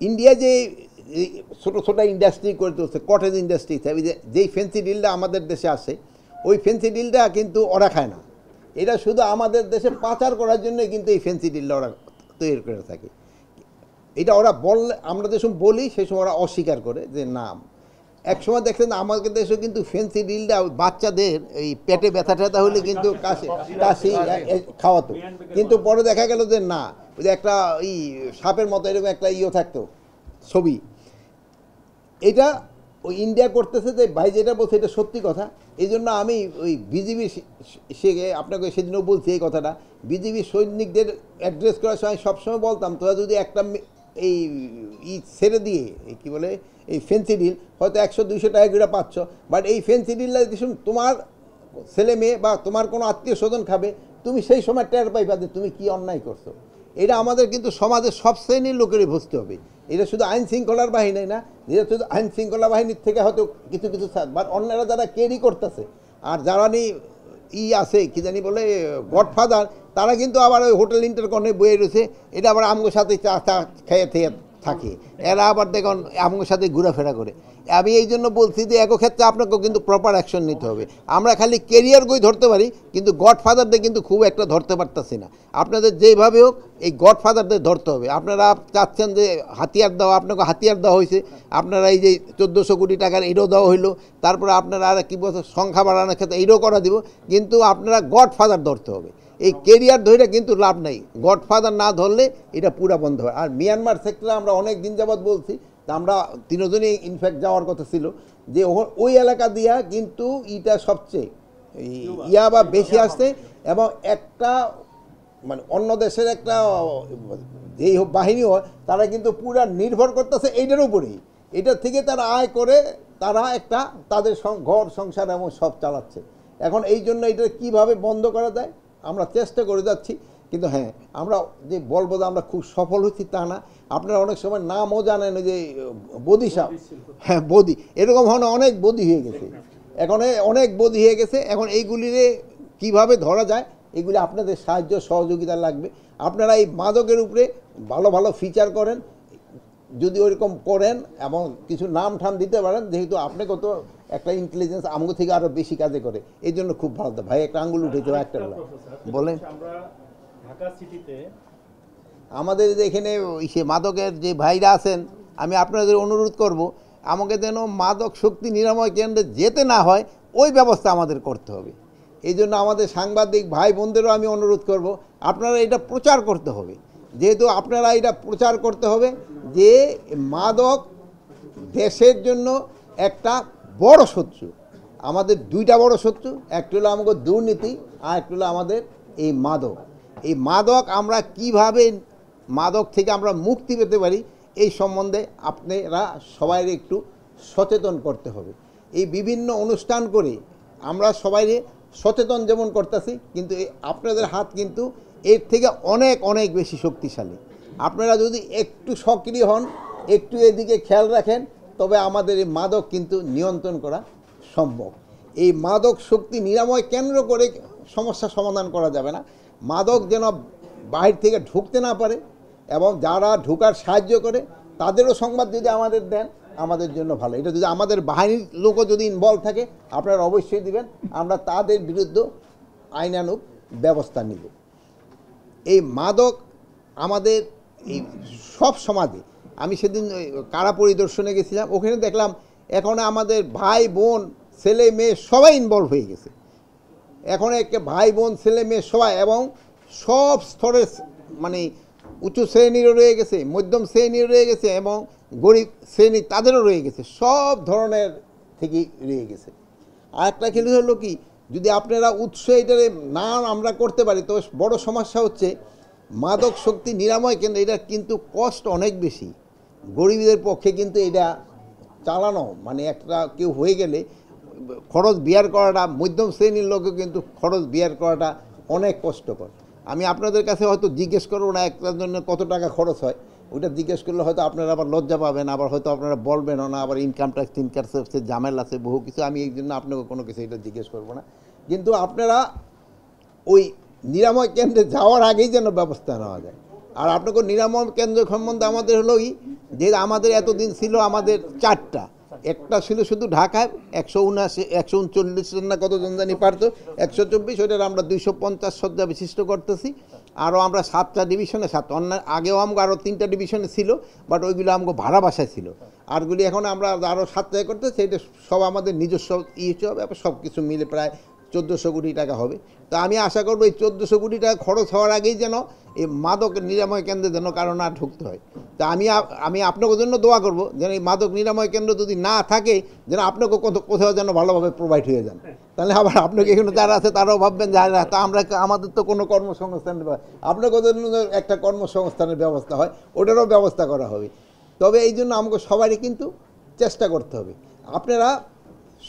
India যে ছোটো ছোটো ইন্ডাস্ট্রি করে তুলছে, কটেজ ইন্ডাস্ট্রি, যেই ফেন্সি ডিলটা আমাদের দেশে আসে, ওই ফেন্সি ডিলটা কিন্তু ওরা খায় না। এটা শুধু আমাদের দেশে পাচার করার জন্যই কিন্তু এই ফেন্সি ডিলটা ওরা তৈরি করে থাকে। এটা ওরা বললে, আমরা যে সময় বলি সেই সময় ওরা অস্বীকার করে যে না। একসময় দেখছেন আমাদের দেশেও কিন্তু ফেন্সি ডিলটা বাচ্চাদের এই পেটে ব্যথা ট্যাথা হলে কিন্তু কাশি খাওয়াতো, কিন্তু পরে দেখা গেল যে না, ওই যে একটা এই সাপের মতো এরকম একটা থাকতো ছবি। এটা ওই ইন্ডিয়া করতেছে, যে ভাই যেটা বলছে এটা সত্যি কথা। এই জন্য আমি ওই বিজিবি আপনাকে সেদিনও বলছি এই কথাটা, বিজিবি সৈনিকদের অ্যাড্রেস করার সময় সবসময় বলতাম, তোরা যদি একটা এই ছেড়ে দিয়ে কি বলে এই ফেন্সি ডিল হয়তো 100-200 টাকা করে পাচ্ছ, বাট এই ফেন্সি ডিলটা তোমার ছেলে মেয়ে বা তোমার কোনো আত্মীয় স্বজন খাবে, তুমি সেই সময় টের পাইবা যে তুমি কি অন্যায় করছো। এটা আমাদের কিন্তু সমাজের সব শ্রেণীর লোকেরই বুঝতে হবে। এটা শুধু আইন শৃঙ্খলার বাহিনী না, যেটা শুধু আইন শৃঙ্খলা বাহিনীর থেকে হয়তো কিছু কিছু বাট অন্যরা যারা ক্যারি করতেছে, আর যারা আছে কি জানি বলে গডফাদার, তারা কিন্তু আবার ওই হোটেল ইন্টারকনে বয়ে রয়েছে, এটা আবার আমগোর সাথে চা খেয়ে থাকে, এরা আবার দেখুন আমগোর সাথে ঘোরাফেরা করে। আমি এই জন্য বলছি যে ক্ষেত্রে আপনাকেও কিন্তু প্রপার অ্যাকশন নিতে হবে। আমরা খালি কেরিয়ার গই ধরতে পারি, কিন্তু গডফাদারদের কিন্তু খুব একটা ধরতে পারতেছি না। আপনাদের যেইভাবে হোক এই গডফাদারদের ধরতে হবে। আপনারা চাচ্ছেন যে হাতিয়ার দেওয়া, আপনাকে হাতিয়ার দেওয়া হয়েছে, আপনারা এই যে 1400 কোটি টাকার এটাও দেওয়া হইলো, তারপরে আপনারা আর কি বলছে সংখ্যা বাড়ানোর ক্ষেত্রে এইটাও করা দিব, কিন্তু আপনারা গডফাদার ধরতে হবে। এই কেরিয়ার ধরে কিন্তু লাভ নাই, গডফাদার না ধরলে এটা পুরা বন্ধ হয়। আর মিয়ানমার সেক্টরে আমরা অনেক দিন যাবৎ বলছি, আমরা তিনজনই ইনফ্যাক্ট যাওয়ার কথা ছিল, যে ওই এলাকা দিয়া কিন্তু এটা সবচেয়ে বা বেশি আসছে, এবং একটা মানে অন্য দেশের একটা যেই হোক বাহিনী হয়, তারা কিন্তু পুরা নির্ভর করতেছে এইটার উপরেই। এটার থেকে তারা আয় করে তারা একটা তাদের ঘর সংসার এবং সব চালাচ্ছে। এখন এই জন্য এটা কীভাবে বন্ধ করা যায় আমরা চেষ্টা করে যাচ্ছি, কিন্তু হ্যাঁ আমরা যে বলবো যে আমরা খুব সফল হচ্ছি তা না। আপনারা অনেক সময় নামও জানেন যে বদি সাহেব, হ্যাঁ বদি, এরকম ধরনের অনেক বদি হয়ে গেছে, এখন অনেক বদি হয়ে গেছে। এখন এইগুলিরে কিভাবে ধরা যায়, এগুলি আপনাদের সাহায্য সহযোগিতা লাগবে। আপনারা এই মাদকের উপরে ভালো ভালো ফিচার করেন, যদি ওইরকম করেন এবং কিছু নাম ঠাম দিতে পারেন, যেহেতু আপনাকে তো একটা ইন্টেলিজেন্স আমগো থেকে আরও বেশি কাজে করে, এই জন্য খুব ভালো। ভাই একটা আঙ্গুল উঠেছে একটা বলেন। ঢাকা সিটিতে আমাদের যে এখানে সে মাদকের যে ভাইরা আছেন, আমি আপনাদের অনুরোধ করব, আমাকে যেন মাদক শক্তি নিরাময় কেন্দ্রে যেতে না হয় ওই ব্যবস্থা আমাদের করতে হবে। এই জন্য আমাদের সাংবাদিক ভাই বোনদেরও আমি অনুরোধ করব, আপনারা এটা প্রচার করতে হবে। যেহেতু আপনারা এটা প্রচার করতে হবে যে মাদক দেশের জন্য একটা বড় শত্রু। আমাদের দুইটা বড় শত্রু, একটা হলো আমাদের দুর্নীতি, আর একটা হলো আমাদের এই মাদক। এই মাদক আমরা কিভাবে মাদক থেকে আমরা মুক্তি পেতে পারি এই সম্বন্ধে আপনারা সবাই একটু সচেতন করতে হবে। এই বিভিন্ন অনুষ্ঠান করে আমরা সবাই সচেতন যেমন করতেছি, কিন্তু আপনাদের হাত কিন্তু এর থেকে অনেক অনেক বেশি শক্তিশালী। আপনারা যদি একটু সক্রিয় হন, একটু এদিকে খেয়াল রাখেন, তবে আমাদের এই মাদক কিন্তু নিয়ন্ত্রণ করা সম্ভব। এই মাদক শক্তি নিরাময় কেন্দ্র করে সমস্যা সমাধান করা যাবে না। মাদক যেন বাহির থেকে ঢুকতে না পারে, এবং যারা ঢোকার সাহায্য করে তাদেরও সংবাদ যদি আমাদের দেন আমাদের জন্য ভালো। এটা যদি আমাদের বাহিনীর লোকও যদি ইনভলভ থাকে আপনারা অবশ্যই দিবেন, আমরা তাদের বিরুদ্ধে আইনানুগ ব্যবস্থা নিব। এই মাদক আমাদের এই সব সমাজে, আমি সেদিন কারা পরিদর্শনে গেছিলাম, ওখানে দেখলাম এখন আমাদের ভাই বোন ছেলে মেয়ে সবাই ইনভলভ হয়ে গেছে। এখন একটা ভাই বোন ছেলে মেয়ে সবাই, এবং সব স্তরের মানে উঁচু শ্রেণীরও রয়ে গেছে, মধ্যম শ্রেণীরও রয়ে গেছে, এবং গরিব শ্রেণী তাদেরও রয়ে গেছে, সব ধরনের থেকেই রয়ে গেছে। আর একটা খেলে হলো কি, যদি আপনারা উৎস এটারে না আমরা করতে পারি, তো বড় সমস্যা হচ্ছে মাদক শক্তি নিরাময় কেন্দ্র, এটা কিন্তু কষ্ট অনেক বেশি। গরিবদের পক্ষে কিন্তু এটা চালানো মানে একটা কেউ হয়ে গেলে খরচ বিয়ার করাটা, মধ্যম শ্রেণীর লোকে কিন্তু খরচ বিয়ার করাটা অনেক কষ্টকর। আমি আপনাদের কাছে হয়তো জিজ্ঞেস করবো না একটার জন্য কত টাকা খরচ হয়, ওইটা জিজ্ঞেস করলে হয়তো আপনারা আবার লজ্জা পাবেন, আবার হয়তো আপনারা বলবেনও না, আবার ইনকাম ট্যাক্স ঝামেলা আছে বহু কিছু। আমি এই জন্য আপনাকে কোনো কিছু এটা জিজ্ঞেস করবো না, কিন্তু আপনারা ওই নিরাময় কেন্দ্রে যাওয়ার আগেই যেন ব্যবস্থা নেওয়া যায়। আর আপনাকে নিরাময় কেন্দ্র সম্বন্ধে আমাদের হলো যে আমাদের এতদিন ছিল আমাদের 4টা, একটা ছিল শুধু ঢাকায় 139 না কতজন জানি পারতো, 124, ওটার আমরা 250 শয্যা বিশিষ্ট করতেছি। আরও আমরা 7টা ডিভিশনে, অন্য আগেও আমগো আরও 3টা ডিভিশনে ছিল, বাট ওইগুলো আমগো ভাড়া বাসায় ছিল। আরগুলি এখন আমরা আরও 7টায় করতেছি, এটা সব আমাদের নিজস্ব হবে, সব কিছু মিলে প্রায় 1400 কোটি টাকা হবে। তো আমি আশা করবো এই 1400 কোটি টাকা খরচ হওয়ার আগেই যেন এই মাদক নিরাময় কেন্দ্রে যেন কারো না ঢুকতে হয়। তা আমি আপনাদের জন্য দোয়া করব যেন এই মাদক নিরাময় কেন্দ্র যদি না থাকে, যেন আপনাকে কোথাও যেন ভালোভাবে প্রোভাইড হয়ে যান। তাহলে আবার আপনাকে এখানে যারা আছে তারাও ভাববেন যে তা আমাদের তো কোনো কর্মসংস্থান, আপনাকে জন্য একটা কর্মসংস্থানের ব্যবস্থা হয়, ওটারও ব্যবস্থা করা হবে। তবে এই জন্য আমাকে সবারই কিন্তু চেষ্টা করতে হবে। আপনারা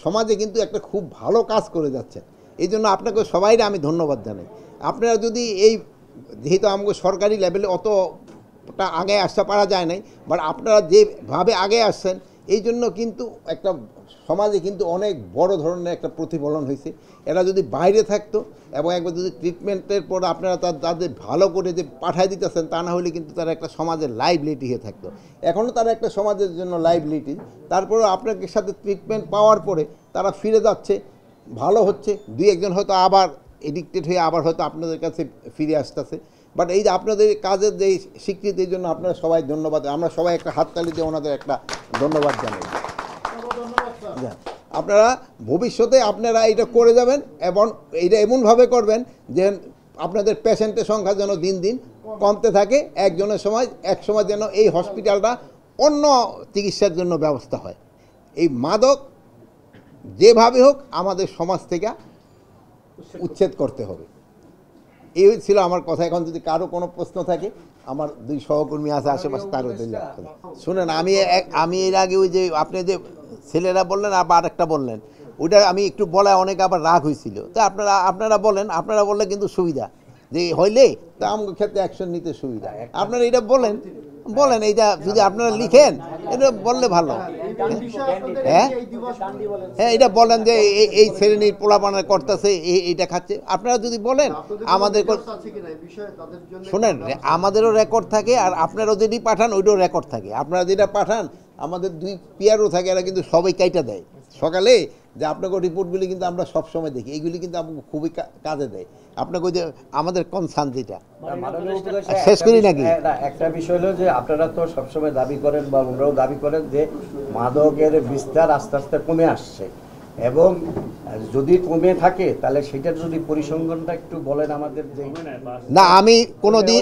সমাজে কিন্তু একটা খুব ভালো কাজ করে যাচ্ছেন, এই জন্য আপনাকে সবাইকে আমি ধন্যবাদ জানাই। আপনারা যদি যেহেতু আমাকে সরকারি লেভেলে অতটা আগে আসতে পারা যায় নাই, বাট আপনারা যেভাবে আগে আসছেন এই জন্য কিন্তু একটা সমাজে কিন্তু অনেক বড় ধরনের একটা প্রতিফলন হয়েছে। এরা যদি বাইরে থাকতো এবং একবার যদি ট্রিটমেন্টের পর আপনারা তাদের ভালো করে যে পাঠায় দিতেছেন, তা না হলে কিন্তু তারা একটা সমাজের লাইবিলিটি হয়ে থাকতো। এখনও তারা একটা সমাজের জন্য লাইবিলিটি, তারপরেও আপনার সাথে ট্রিটমেন্ট পাওয়ার পরে তারা ফিরে যাচ্ছে, ভালো হচ্ছে, 2-1 জন হয়তো আবার এডিক্টেড হয়ে আবার হয়তো আপনাদের কাছে ফিরে আসতেছে। বাট এই যে আপনাদের কাজের যে স্বীকৃতির জন্য আপনারা সবাই ধন্যবাদ, আমরা সবাই একটা হাততালি দিয়ে ওনাদের একটা ধন্যবাদ জানাই। আপনারা ভবিষ্যতে আপনারা এটা করে যাবেন এবং এইটা এমনভাবে করবেন যে আপনাদের পেশেন্টের সংখ্যা যেন দিন দিন কমতে থাকে, এক সময় যেন এই হসপিটালটা অন্য চিকিৎসার জন্য ব্যবস্থা হয়। এই মাদক যেভাবে হোক আমাদের সমাজ থেকে উচ্ছেদ করতে হবে। এই ছিল আমার কথা। এখন যদি কারো কোনো প্রশ্ন থাকে, আমার 2 সহকর্মী আছে আশেপাশে, তারও শুনেন। আমি এর আগে ওই যে আপনি যে ছেলেরা বললেন আবার আরেকটা বললেন, ওইটা আমি একটু বলায় অনেকে আবার রাগ হয়েছিল। তো আপনারা বললে কিন্তু সুবিধা যে হইলে তা আমার ক্ষেত্রে অ্যাকশন নিতে সুবিধা। আপনারা এটা বলেন এইটা যদি আপনারা লিখেন, এটা বললে ভালো। হ্যাঁ, এটা বলেন যে এই শ্রেণীর পোলাপানা করতেছে, এইটা খাচ্ছে। আপনারা যদি বলেন আমাদের শোনেন, আমাদেরও রেকর্ড থাকে, আর আপনারাও যদি পাঠান ওইটাও রেকর্ড থাকে। আপনারা যেটা পাঠান আমাদের 2 পিয়ারও থাকে, এরা কিন্তু সবাই কাইটা দেয় সকালে, যে আপনাকে রিপোর্টগুলি কিন্তু আমরা সবসময় দেখি, এইগুলি কিন্তু আমাকে খুবই কাজে দেয়। আপনাকে ওই যে আমাদের কনসার্ন যেটা শেষ করি নাকি, একটা বিষয় হলো যে আপনারা তো সবসময় দাবি করেন বা ওনারাও দাবি করেন যে মাদকের বিস্তার আস্তে আস্তে কমে আসছে, এবং যদি কমে থাকে তাহলে সেটার যদি পরিসংখ্যানটা একটু বলেন আমাদের। যে না, আমি কোনোদিন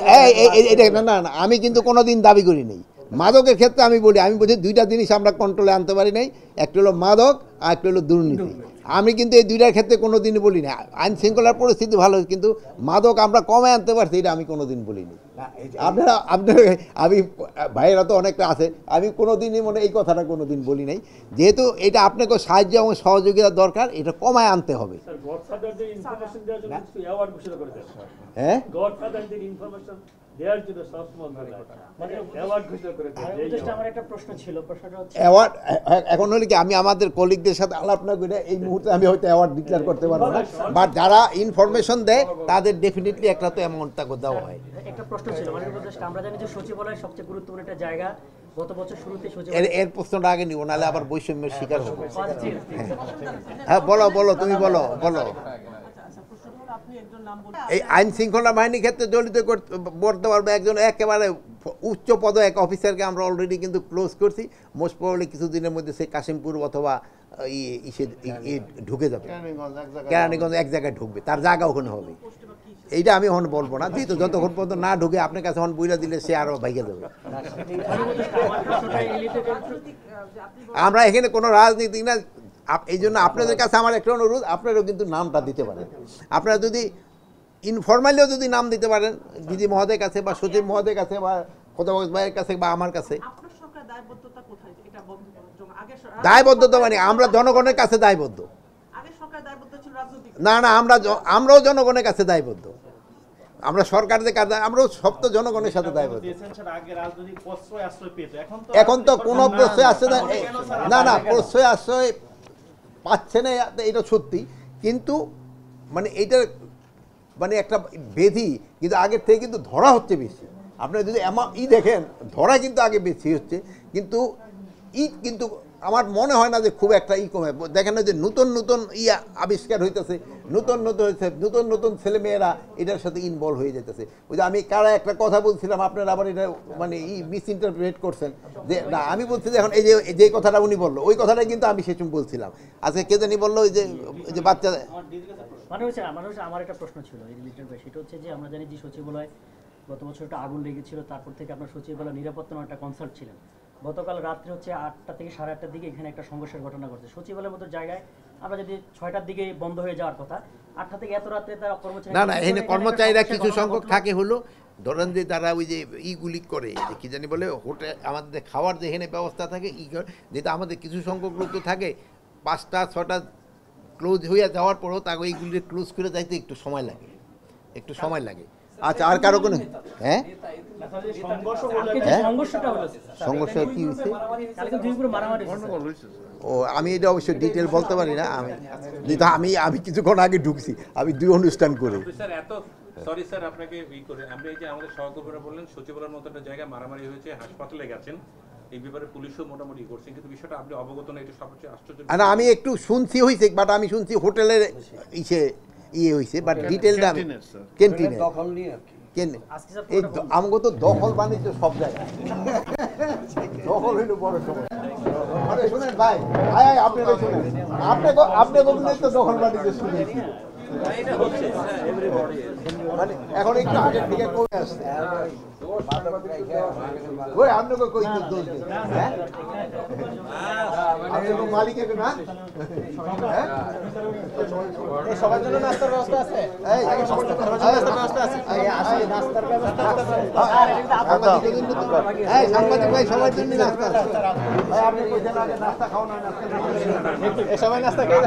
না, আমি কিন্তু কোনোদিন দাবি করি নাই। মাদকের ক্ষেত্রে আমি বলছি 2টা জিনিস আমরা কন্ট্রোলে আনতে পারি নাই, একটা হলো মাদক আর একটা হলো দুর্নীতি। আমি কিন্তু এই 2টার ক্ষেত্রে কোনো দিনই বলি না। আইন শৃঙ্খলার পরিস্থিতি ভালো, কিন্তু মাদক আমরা কমে আনতে পারছি, এটা আমি কোনো দিন বলিনি। আমি ভাইয়েরা তো অনেকটা আছে, আমি কোনো দিনই এই কথাটা কোনো দিন বলি নাই। যেহেতু এটা আপনাকে সাহায্য এবং সহযোগিতা দরকার, এটা কমায় আনতে হবে। হ্যাঁ, এখন হলে কি আমি আমাদের কলিগদের সাথে আলাপ না করে এই মুহূর্তে আমি হয়তো অ্যাওয়ার্ড ডিক্লেয়ার করতে পারবো না, বাট যারা ইনফরমেশন দেয় তাদের ডেফিনেটলি একটা তো অ্যামাউন্ট টাকা দেওয়া হয়। একটা প্রশ্ন ছিল, আমরা জানি যে সচিবালয় সবচেয়ে গুরুত্বপূর্ণ একটা জায়গা। গত বছর শুরুতে এর প্রশ্নটা আগে নিব, নাহলে আবার বৈষম্যের শিকার হবে। হ্যাঁ, বলো তুমি বলো। এই আইন শৃঙ্খলা বাহিনীর ক্ষেত্রে জড়িত করতে পারবে একজন একেবারে উচ্চ পদ এক অফিসারকে আমরা অলরেডি কিন্তু ক্লোজ করছি। মোস্ট প্রবাবলি কিছুদিনের মধ্যে সে কাশিমপুর অথবা ঢুকে যাবে, কেরানীগঞ্জ এক জায়গায় ঢুকবে, তার জায়গা ওখানে হবে। এইটা আমি এখন বলবো না, যেহেতু যতক্ষণ পর্যন্ত না ঢুকে আপনার কাছে এখন বুঝা দিলে সে আরও ভাইগে যাবে। আমরা এখানে কোনো রাজনীতি না, এই জন্য আপনাদের কাছে আমার একটা অনুরোধ, আপনারাও কিন্তু নামটা দিতে পারেন। আপনারা যদি ইনফরমালিও যদি নাম দিতে পারেন ডিজি মহোদয়ের কাছে বা সচিব মহোদয়ের কাছে বা খোদাবাজ ভাইয়ের কাছে বা আমার কাছে। দায়বদ্ধতা মানে আমরা জনগণের কাছে দায়বদ্ধ না, আমরাও জনগণের কাছে দায়বদ্ধ। আমরা সরকারদের কাছে, আমরাও সব তো জনগণের সাথে দায়বদ্ধ। এখন তো কোনো প্রশ্রয় আসছে না, প্রশ্রয় আশ্রয় পাচ্ছে না, এটা সত্যি। কিন্তু এইটা একটা বেধি, কিন্তু আগের থেকে কিন্তু ধরা হচ্ছে বেশি। আপনারা যদি দেখেন ধরা কিন্তু আগে বেশি হচ্ছে, কিন্তু কিন্তু আমার মনে হয় না যে খুব একটা কমে। দেখেন না যে নতুন নতুন আবিষ্কার হইতেছে, নতুন নতুন ছেলেমেয়েরা এটার সাথে ইনভলভ হয়ে যেতেছে। ওই যে আমি কারা একটা কথা বলছিলাম, আপনারা আবার এটা মানে মিস ইন্টারপ্রেট করছেন যে না, আমি বলছি যে এখন এই যে কথাটা উনি বললো ওই কথাটা কিন্তু আমি সেরকম বলছিলাম। আজকে কে জানি বললো ওই যে বাচ্চা আমার একটা প্রশ্ন ছিল এই রিলেটেড, সেটা হচ্ছে যে আমরা জানি যে সচিবালয় গত বছর একটা আগুন লেগেছিল, তারপর থেকে আপনার সচিবালয় নিরাপত্তা একটা কনসার্ট ছিলেন। গতকাল রাত্রে হচ্ছে 8টা থেকে 8:30টার দিকে এখানে একটা সংঘর্ষের ঘটনা ঘটছে সচিবালয়ের মতো জায়গায়। আমরা যদি 6টার দিকে বন্ধ হয়ে যাওয়ার কথা, 8টা থেকে এত রাত্রে তারা কর্মচারী না এখানে কর্মচারীরা কিছু সংখ্যক থাকে হলো, ধরেন যে তারা ওই যে ইগুলি করে যে কি জানি বলে হোটেল আমাদের খাওয়ার যে এখানে ব্যবস্থা থাকে যেটা আমাদের কিছু সংখ্যক লোক তো থাকে 5টা 6টা ক্লোজ হয়ে যাওয়ার পরও তাকে এইগুলি ক্লোজ করে যাইতে একটু সময় লাগে। আচ্ছা, আর কারো কোনো হ্যাঁ সংঘর্ষ কি হয়েছে? ও আমি এটা অবশ্যই ডিটেল বলতে পারি না। আমি কিছুক্ষণ আগে ঢুকছি, আমি 2 অনুষ্ঠান করি। সরি স্যার, আপনাকে আমরা এই যে আমাদের সহকর্মীরা বললেন সচিবালয়ের মতো একটা জায়গায় মারামারি হয়েছে, হাসপাতালে গেছেন, এই ব্যাপারে পুলিশও মোটামুটি করছেন, কিন্তু বিষয়টা আপনি অবগত না, এটা সবচেয়ে আশ্চর্য। না আমি একটু শুনছি হয়েছে, বাট আমি শুনছি হোটেলের হয়েছে, বাট ডিটেলটা আমি ক্যান্টিনে দখল নিয়ে আর কি। আমাকে তো দখল বাণিজ্য সব জায়গায় দখল হইল বড় সমস্যা। আরে শুনেন ভাই, আপনারা শুনেন, আপনি তো দখল বাণিজ্য শুনেছি, মানে এখন একটু আগের দিকে কমে আসছে। ওই আপনাকে কই দোষ নেই, মালিকের না সবার জন্য নাস্তার ব্যবস্থা আছে, নাস্তার ব্যবস্থা সাংবাদিক ভাই সবার জন্য নাস্তা আছে। আপনি কইছেন আগে নাস্তা খাও না, নাস্তা সবাই নাস্তা খেয়ে